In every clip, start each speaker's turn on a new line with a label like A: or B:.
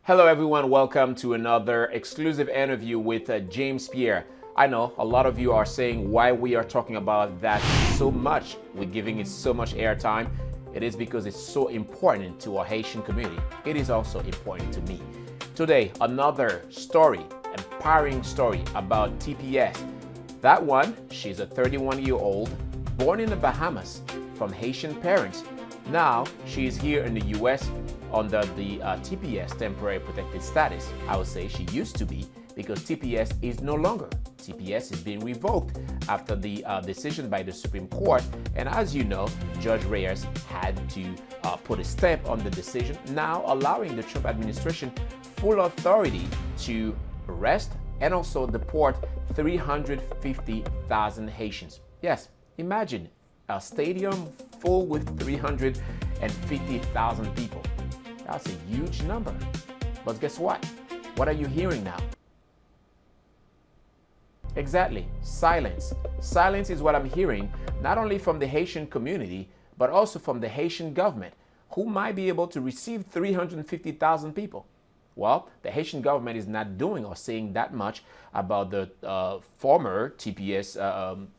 A: Hello, everyone. Welcome to another exclusive interview with James Pierre. I know a lot of you are saying why we are talking about that so much. We're giving it so much airtime. It is because it's so important to our Haitian community. It is also important to me. Today, another story, empowering story about TPS. That one, she's a 31-year-old born in the Bahamas from Haitian parents. Now, she is here in the US under the TPS, temporary protected status. I would say she used to be because TPS is no longer. TPS is being revoked after the decision by the Supreme Court. And as you know, Judge Reyes had to put a stamp on the decision, now allowing the Trump administration full authority to arrest and also deport 350,000 Haitians. Yes, imagine a stadium full with 350,000 people. That's a huge number. But guess what? What are you hearing now? Exactly, silence. Silence is what I'm hearing, not only from the Haitian community, but also from the Haitian government, who might be able to receive 350,000 people. Well, the Haitian government is not doing or saying that much about the former TPS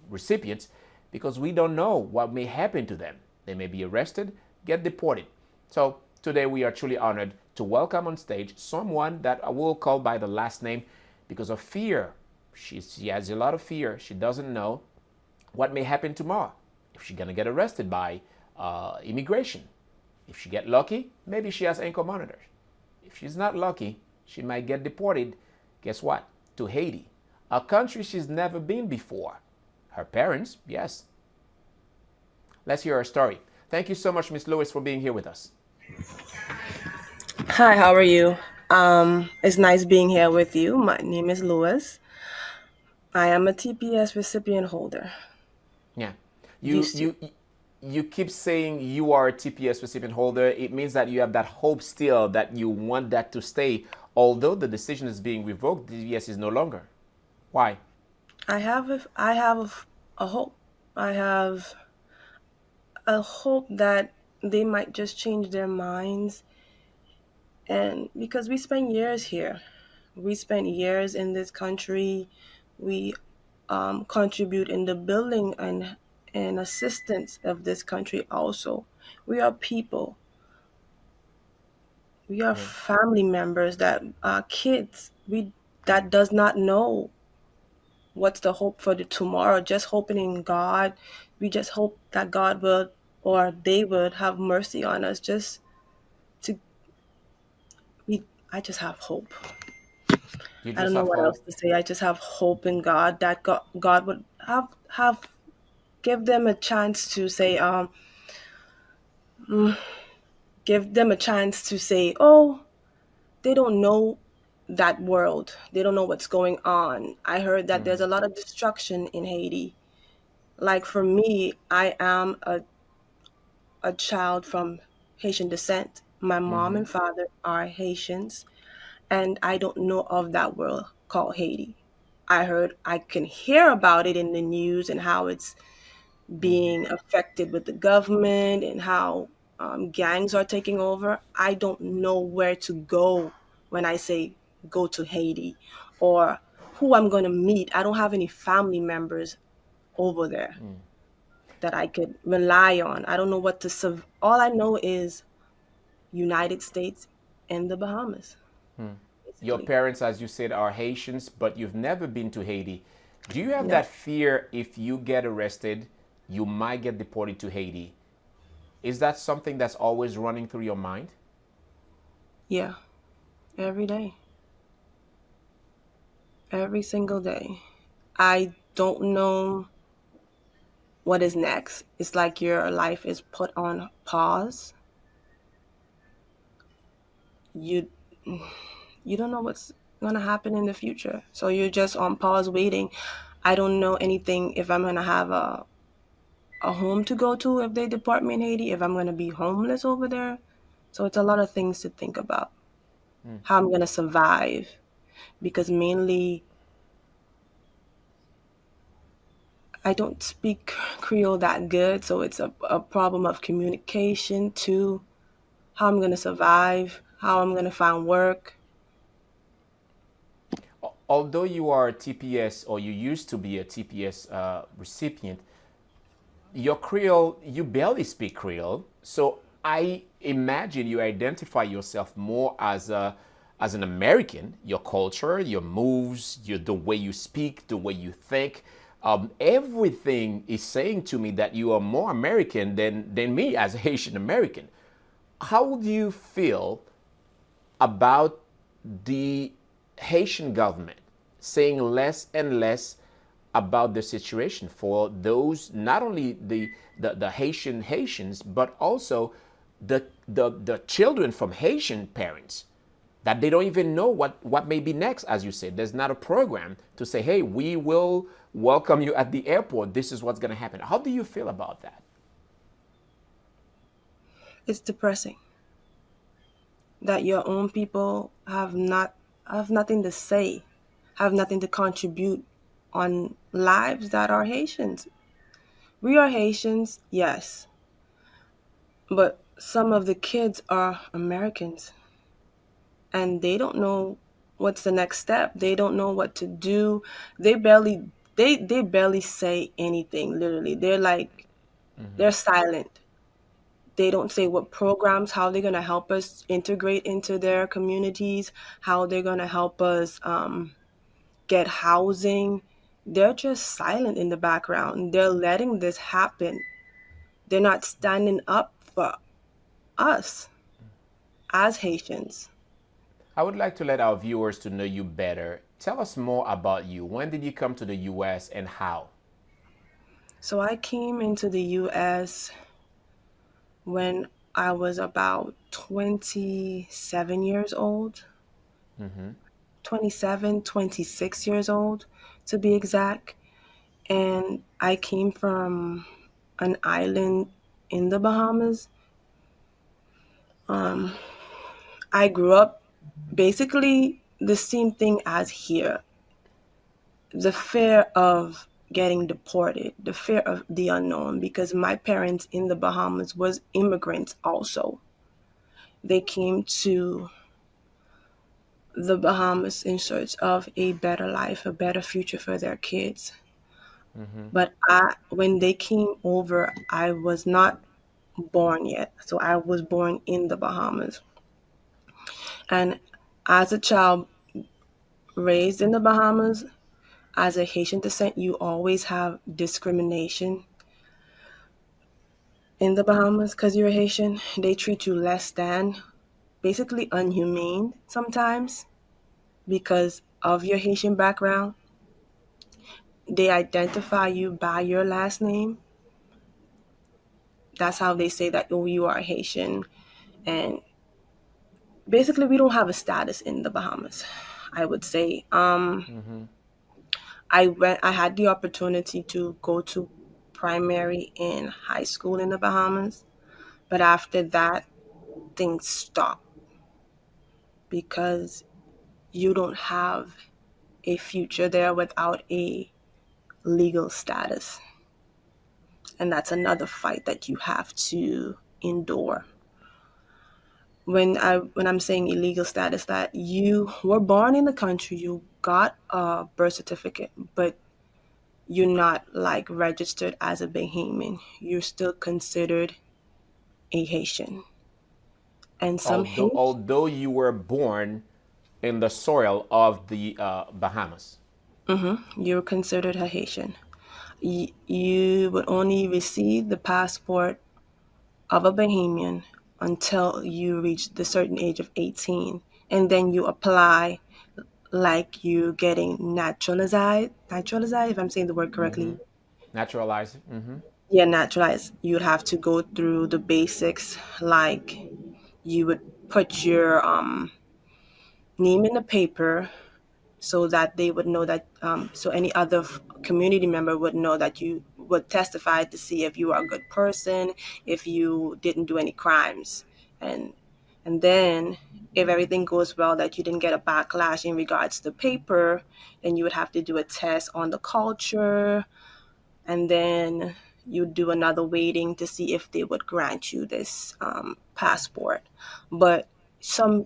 A: recipients because we don't know what may happen to them. They may be arrested, get deported. So today we are truly honored to welcome on stage someone that I will call by the last name because of fear. She has a lot of fear. She doesn't know what may happen tomorrow. If she's gonna get arrested by immigration. If she get lucky, maybe she has ankle monitors. If she's not lucky, she might get deported, guess what? To Haiti, a country she's never been before. Her parents, yes. Let's hear her story. Thank you so much, Miss Lewis, for being here with us.
B: Hi, how are you? It's nice being here with you. My name is Louis. I am a TPS recipient holder.
A: Yeah. You
B: Used to.
A: you you keep saying you are a TPS recipient holder. It means that you have that hope still that you want that to stay, although the decision is being revoked, TPS is no longer. Why?
B: I have a hope. I have a hope that they might just change their minds, and because we spent years here, we spent years in this country. We contribute in the building and assistance of this country. Also, we are people. We are
A: Yeah.
B: family members that are kids. We that does not know what's the hope for the tomorrow. Just hoping in God. We just hope that God will or they would have mercy on us. Just to we. I just have hope.
A: You
B: I
A: just
B: don't know
A: have
B: what else
A: hope.
B: to say. I just have hope in God that God would have give them a chance to say give them a chance to say, oh, they don't know that world. They don't know what's going on. I heard that there's
A: Mhm.
B: a lot of destruction in Haiti. Like for me, I am a child from Haitian descent. My mom
A: Mhm.
B: and father are Haitians, and I don't know of that world called Haiti. I can hear about it in the news and how it's
A: Mhm.
B: being affected with the government and how gangs are taking over. I don't know where to go when I say go to Haiti or who I'm going to meet. I don't have any family members over there that I could rely on. I don't know what to all I know is United States and the Bahamas,
A: Your
B: basically.
A: parents, as you said, are Haitians, but you've never been to Haiti. Do you have that
B: No.
A: fear if you get arrested, you might get deported to Haiti? Is that something that's always running through your mind?
B: Yeah, every day. Every single day. I don't know what is next. It's like your life is put on pause. You you don't know what's gonna happen in the future. So you're just on pause waiting. I don't know anything if I'm gonna have a home to go to if they deport me in Haiti, if I'm gonna be homeless over there. So it's a lot of things to think about. How I'm gonna survive. Because mainly I don't speak Creole that good, so it's a problem of communication too. How I'm gonna survive, how I'm gonna find work.
A: although you are a TPS or you used to be a TPS recipient, your Creole, you barely speak Creole. So I imagine you identify yourself more as an American. Your culture, your moves, the way you speak, the way you think. Everything is saying to me that you are more American than me as a Haitian American. How do you feel about the Haitian government saying less and less about the situation for those, not only the Haitians, but also the children from Haitian parents, that they don't even know what may be next. As you said, there's not a program to say, hey, we will welcome you at the airport, this is what's going to happen. How do you feel about that?
B: It's depressing that your own people have nothing to say, have nothing to contribute on lives that are Haitians. We are Haitians, yes, but some of the kids are Americans and they don't know what's the next step. They don't know what to do. They barely they barely say anything, literally. They're silent. They don't say what programs, how they're going to help us integrate into their communities, how they're going to help us get housing. They're just silent in the background. They're letting this happen. They're not standing up for us as Haitians.
A: I would like to let our viewers to know you better. Tell us more about you. When did you come to the US and how?
B: So I came into the US when I was about 27 years old, 27, 26 years old to be exact. And I came from an island in the Bahamas. I grew up basically the same thing as here, the fear of getting deported, the fear of the unknown, because my parents in the Bahamas was immigrants also. They came to the Bahamas in search of a better life, a better future for their kids. But when they came over, I was not born yet. So I was born in the Bahamas. And as a child raised in the Bahamas, as a Haitian descent, you always have discrimination in the Bahamas because you're Haitian. They treat you less than, basically unhumane sometimes because of your Haitian background. They identify you by your last name. That's how they say that, oh, you are Haitian. And basically, we don't have a status in the Bahamas, I would say. I had the opportunity to go to primary and high school in the Bahamas, but after that, things stopped because you don't have a future there without a legal status. And that's another fight that you have to endure. When I'm saying illegal status, that you were born in the country, you got a birth certificate, but you're not like registered as a Bahamian. You're still considered a Haitian. And some Haitian,
A: Although you were born in the soil of the Bahamas.
B: you're considered a Haitian. You would only receive the passport of a Bahamian until you reach the certain age of 18. And then you apply like you getting naturalized, if I'm saying the word correctly.
A: Naturalized. Mm-hmm.
B: Yeah, naturalized. You'd have to go through the basics, like you would put your name in the paper so that they would know that, so any other community member would know that you would testify to see if you are a good person, if you didn't do any crimes. And and then if everything goes well, that you didn't get a backlash in regards to the paper, then you would have to do a test on the culture, and then you do another waiting to see if they would grant you this passport. But some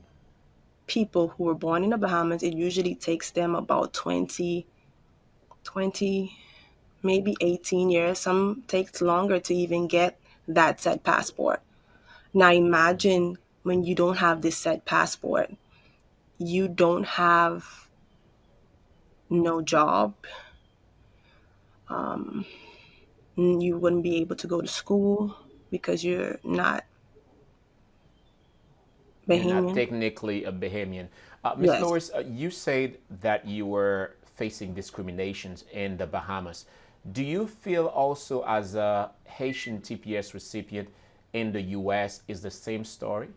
B: people who were born in the Bahamas, it usually takes them about 20, maybe 18 years. Some takes longer to even get that said passport. Now imagine when you don't have this said passport, you don't have no job, you wouldn't be able to go to school because you're not
A: You're not
B: Bahamian.
A: technically a Bahamian. Miss
B: Yes,
A: Lois, you said that you were facing discriminations in the Bahamas. Do you feel also as a Haitian TPS recipient in the US is the same story?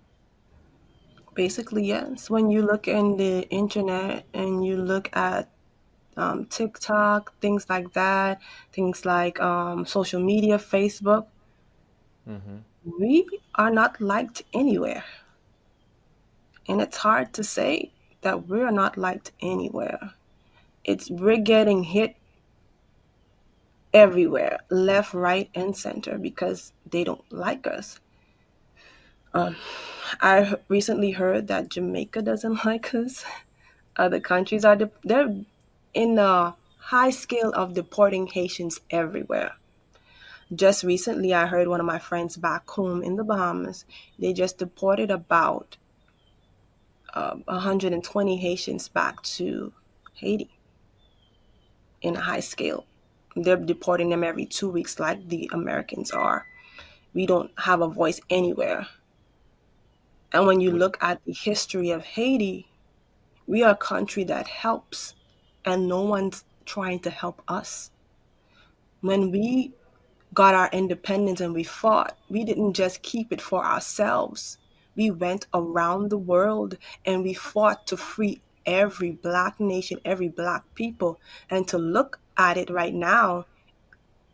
B: basically, yes. When you look in the internet and you look at TikTok, things like that, things like social media, Facebook, we are not liked anywhere. And it's hard to say that we're not liked anywhere. We're getting hit everywhere, left, right, and center because they don't like us. I recently heard that Jamaica doesn't like us. Other countries they're in a high scale of deporting Haitians everywhere. Just recently, I heard one of my friends back home in the Bahamas, they just deported about 120 Haitians back to Haiti in a high scale. They're deporting them every 2 weeks, like the Americans are. We don't have a voice anywhere. And when you
A: Would
B: look at the history of Haiti, we are a country that helps, and no one's trying to help us. When we got our independence and we fought, we didn't just keep it for ourselves. We went around the world and we fought to free every black nation, every black people. And to look at it right now,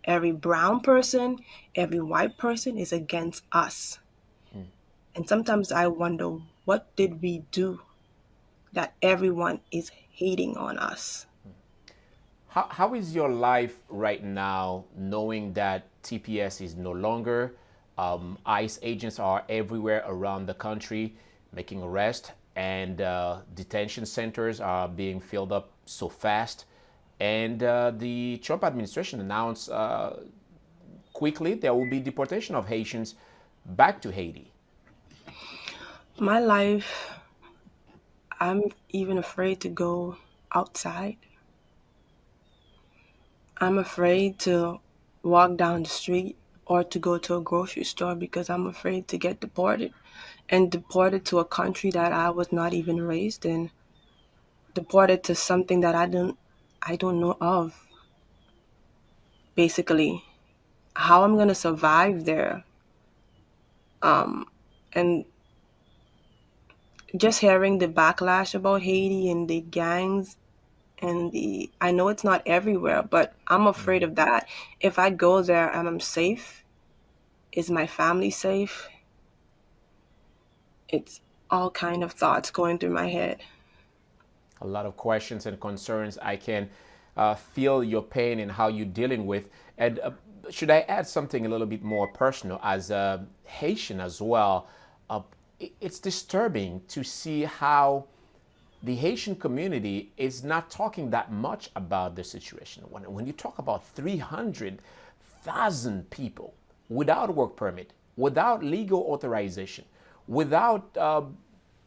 B: every brown person, every white person is against us. And sometimes I wonder, what did we do that everyone is hating on us?
A: how is your life right now knowing that TPS is no longer? ICE agents are everywhere around the country making arrests, and detention centers are being filled up so fast. And the Trump administration announced quickly there will be deportation of Haitians back to Haiti.
B: My life, I'm even afraid to go outside. I'm afraid to walk down the street or to go to a grocery store because I'm afraid to get deported and deported to a country that I was not even raised in, deported to something that I don't know of. Basically, how I'm going to survive there. And just hearing the backlash about Haiti and the gangs and the I know it's not everywhere, but I'm afraid of that. If I go there and I'm safe, is my family safe? It's all kind of thoughts going through my head.
A: A lot of questions and concerns. I can feel your pain and how you're dealing with. And should I add something a little bit more personal as a Haitian as well? Uh, it's disturbing to see how the Haitian community is not talking that much about the situation. When you talk about 300,000 people without work permit, without legal authorization, without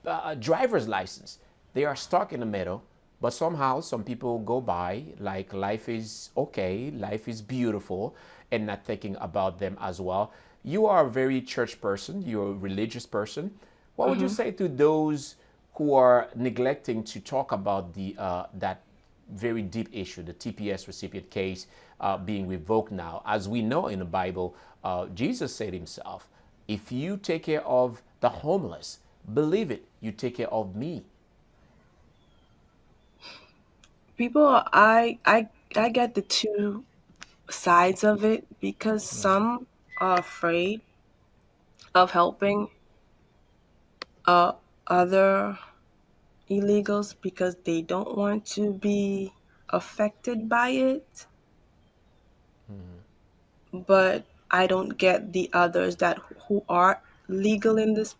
A: a driver's license, they are stuck in the middle. But somehow, some people go by like life is okay, life is beautiful, and not thinking about them as well. You are a very church person, you're a religious person. What would you
B: Hmm.
A: say to those who are neglecting to talk about the that very deep issue, the TPS recipient case being revoked now? As we know in the Bible, Jesus said himself, "If you take care of the homeless, believe it, you take care of me."
B: People, I get the two sides of it because some are afraid of helping uh, other illegals because they don't want to be affected by it. But I don't get the others that who are legal in this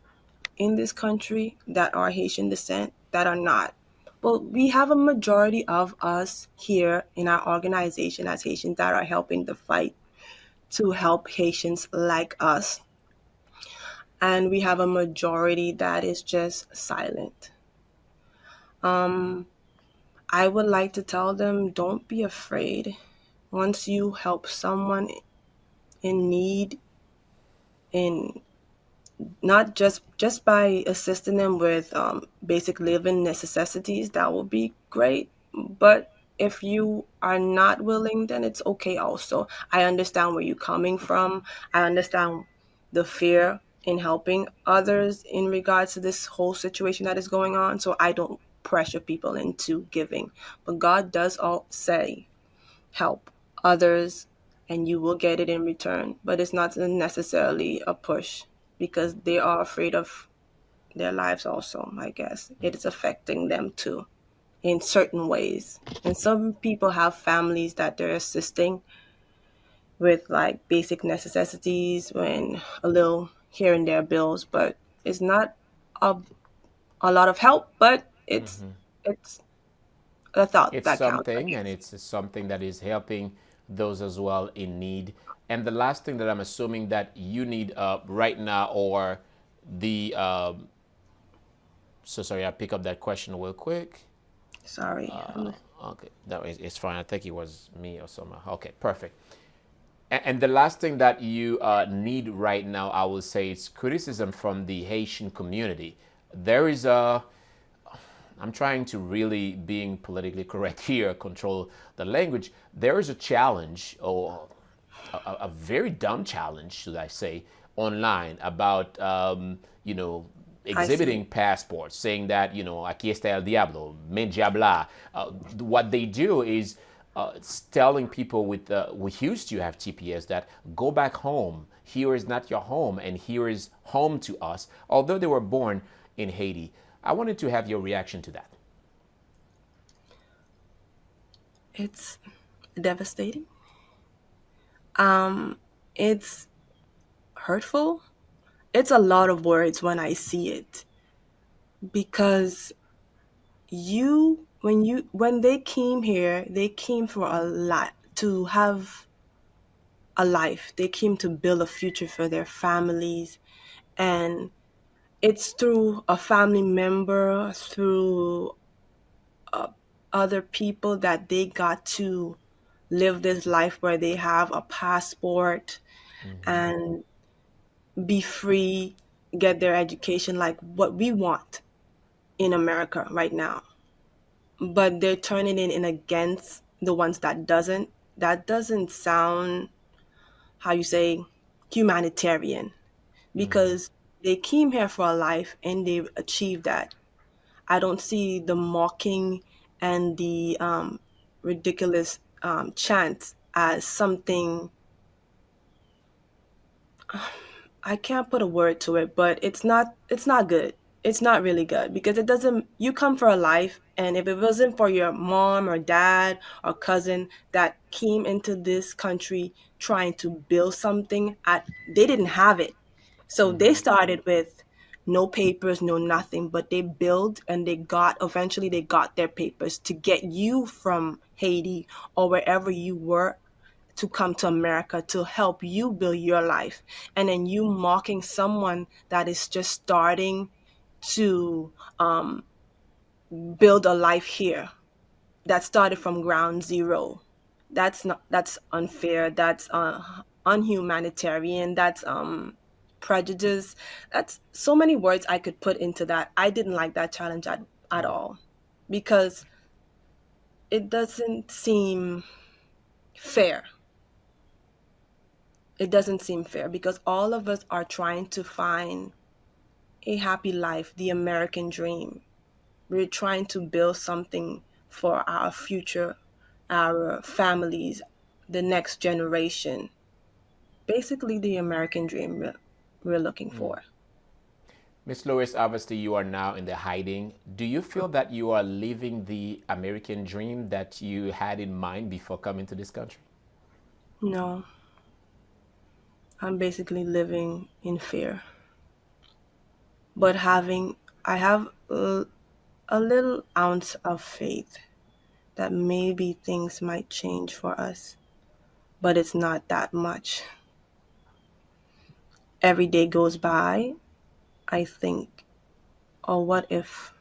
B: in this country that are Haitian descent that are not. But we have a majority of us here in our organization as Haitians that are helping the fight to help Haitians like us. And we have a majority that is just silent. Um, I would like to tell them don't be afraid. Once you help someone in need, in not just by assisting them with basic living necessities, that would be great. But if you are not willing, then it's okay also. I understand where you're coming from. I understand the fear in helping others in regards to this whole situation that is going on, so I don't pressure people into giving. But God does all say help others and you will get it in return. But it's not necessarily a push because they are afraid of their lives also, I guess. It is affecting them too in certain ways. And some people have families that they're assisting with like basic necessities and a little here and there bills, but it's not a, a lot of help, but it's a thought
A: It's
B: that counts, I
A: something, and
B: guess.
A: it's something that is helping those as well in need. And the last thing that I'm assuming that you need right now, or the so sorry, I pick up that question real quick.
B: Sorry.
A: Okay, that is it's fine. I think it was me or someone. Okay, perfect. And the last thing that you need right now, I will say, it's criticism from the Haitian community. There is a, I'm trying to really being politically correct here, control the language. There is a challenge, or a very dumb challenge, should I say, online about
B: I see.
A: exhibiting passports, saying that aquí está el diablo, me diabla. What they do is telling people with who used to have TPS that go back home. Here is not your home, and here is home to us. Although they were born in Haiti, I wanted to have your reaction to that.
B: It's devastating. It's hurtful. It's a lot of words when I see it because when they came here, they came for a lot to have a life. They came to build a future for their families, and it's through a family member, through uh, other people that they got to live this life where they have a passport and be free, get their education like what we want in America right now. But they're turning it in against the ones that doesn't. That doesn't sound, how you say, humanitarian, because they came here for a life and they achieved that. I don't see the mocking and the ridiculous chants as something. I can't put a word to it, but it's not good. It's not really good because it doesn't you come for a life, and if it wasn't for your mom or dad or cousin that came into this country trying to build something at they didn't have it. So they started with no papers, no nothing, but they built and eventually they got their papers to get you from Haiti or wherever you were to come to America to help you build your life. And then you mocking someone that is just starting to build a life here that started from ground zero. That's unfair. That's unhumanitarian. That's prejudice. That's so many words I could put into that. I didn't like that challenge at all because it doesn't seem fair. It doesn't seem fair because all of us are trying to find a happy life, the American dream. We're trying to build something for our future, our families, the next generation. Basically, the American dream we're looking for.
A: Miss Lewis, obviously you are now in the hiding. Do you feel that you are living the American dream that you had in mind before coming to this country?
B: No, I'm basically living in fear. but having I have a little ounce of faith that maybe things might change for us, but it's not that much. Every day goes by, I think, oh, what if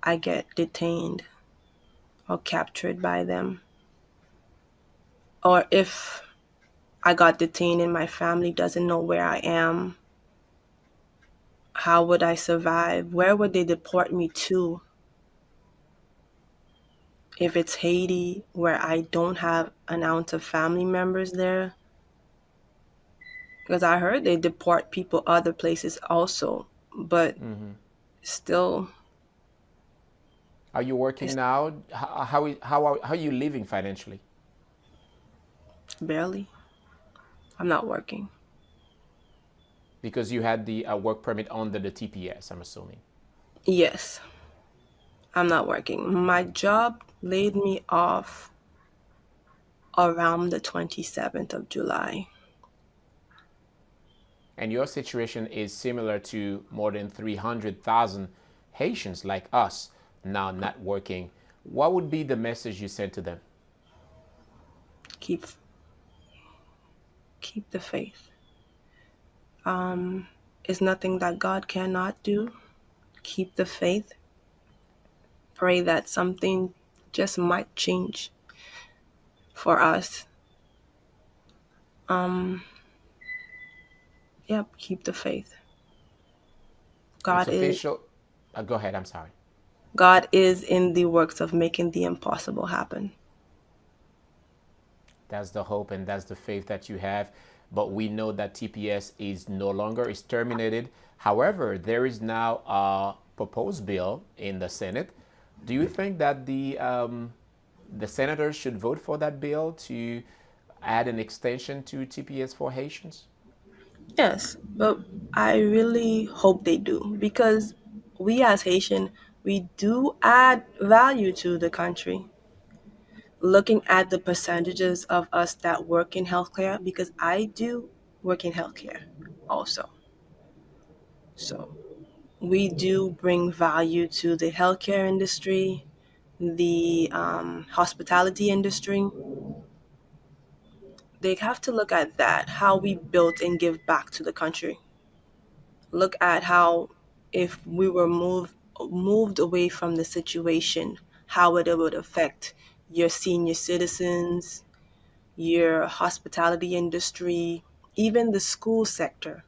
B: I get detained or captured by them? Or if I got detained and my family doesn't know where I am, how would I survive? Where would they deport me to? If it's Haiti, where I don't have an ounce of family members there, because I heard they deport people other places also, but still,
A: Are you working
B: it's
A: now? How are you living financially?
B: barely. I'm not working.
A: Because you had the work permit under the TPS, I'm assuming.
B: Yes, I'm not working. My job laid me off around the 27th of July.
A: And your situation is similar to more than 300,000 Haitians like us now not working. What would be the message you send to them?
B: Keep keep the faith. It's nothing that God cannot do. Keep the faith. Pray that something just might change for us. Yep, keep the faith.
A: It's
B: God is
A: official. Go ahead, I'm sorry.
B: God is in the works of making the impossible happen.
A: That's the hope and that's the faith that you have. But we know that TPS is no longer is terminated. However, there is now a proposed bill in the Senate. Do you think that the senators should vote for that bill to add an extension to TPS for Haitians?
B: Yes, but I really hope they do because we as Haitian, we do add value to the country. Looking at the percentages of us that work in healthcare, because I do work in healthcare also. So we do bring value to the healthcare industry, the hospitality industry. They have to look at that, how we built and give back to the country. Look at how if we were moved away from the situation, how it would affect your senior citizens, your hospitality industry, even the school sector.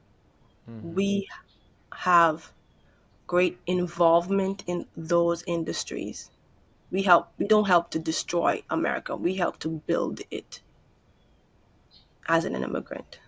B: We have great involvement in those industries. We don't help to destroy America. We help to build it as an immigrant.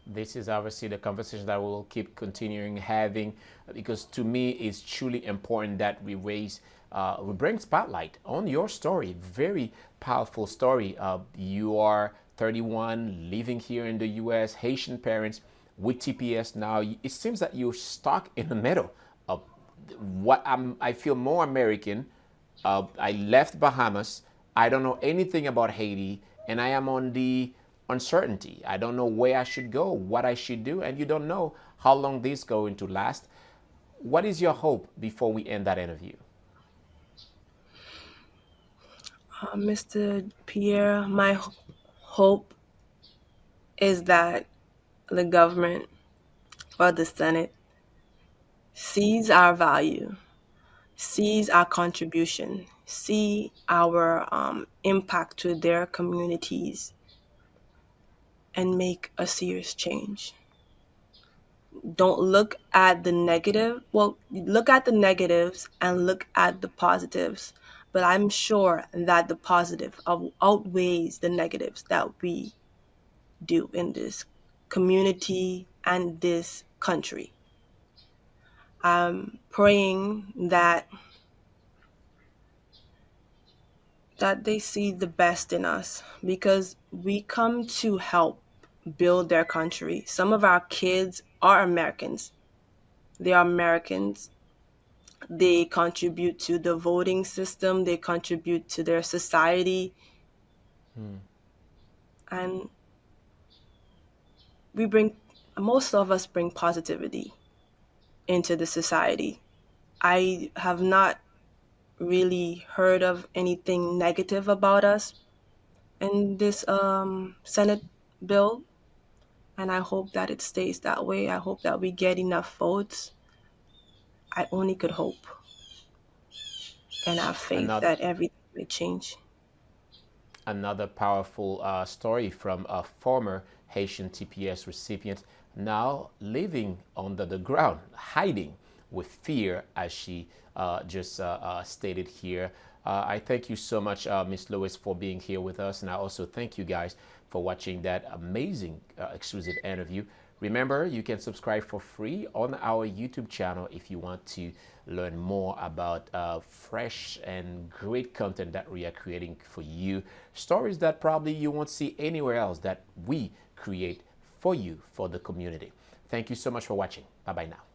A: This is obviously the conversation that we'll keep continuing having because to me it's truly important that we bring spotlight on your story. Very powerful story. You are 31, living here in the U.S., Haitian parents with TPS now. It seems that you're stuck in the middle of I feel more American. I left Bahamas. I don't know anything about Haiti, and I am on the uncertainty. I don't know where I should go, what I should do, and you don't know how long this is going to last. What is your hope before we end that interview?
B: Mr. Pierre, my hope is that the government or the Senate sees our value, sees our contribution, see our impact to their communities, and make a serious change. Don't look at the negative. Well, look at the negatives and look at the positives. But I'm sure that the positive outweighs the negatives that we do in this community and this country. I'm praying that they see the best in us because we come to help build their country. Some of our kids are Americans. They are Americans. They contribute to the voting system, they contribute to their society, and we bring most of us bring positivity. into the society. I have not really heard of anything negative about us in this Senate bill, and I hope that it stays that way. I hope that we get enough votes. I only could hope and have faith
A: Another
B: that everything will change.
A: another powerful story from a former Haitian TPS recipient, now living under the ground, hiding with fear, as she just stated here. I thank you so much, Miss Lewis, for being here with us, and I also thank you guys for watching that amazing exclusive interview. Remember, you can subscribe for free on our YouTube channel if you want to learn more about fresh and great content that we are creating for you. Stories that probably you won't see anywhere else that we create for you, for the community. Thank you so much for watching. Bye bye now.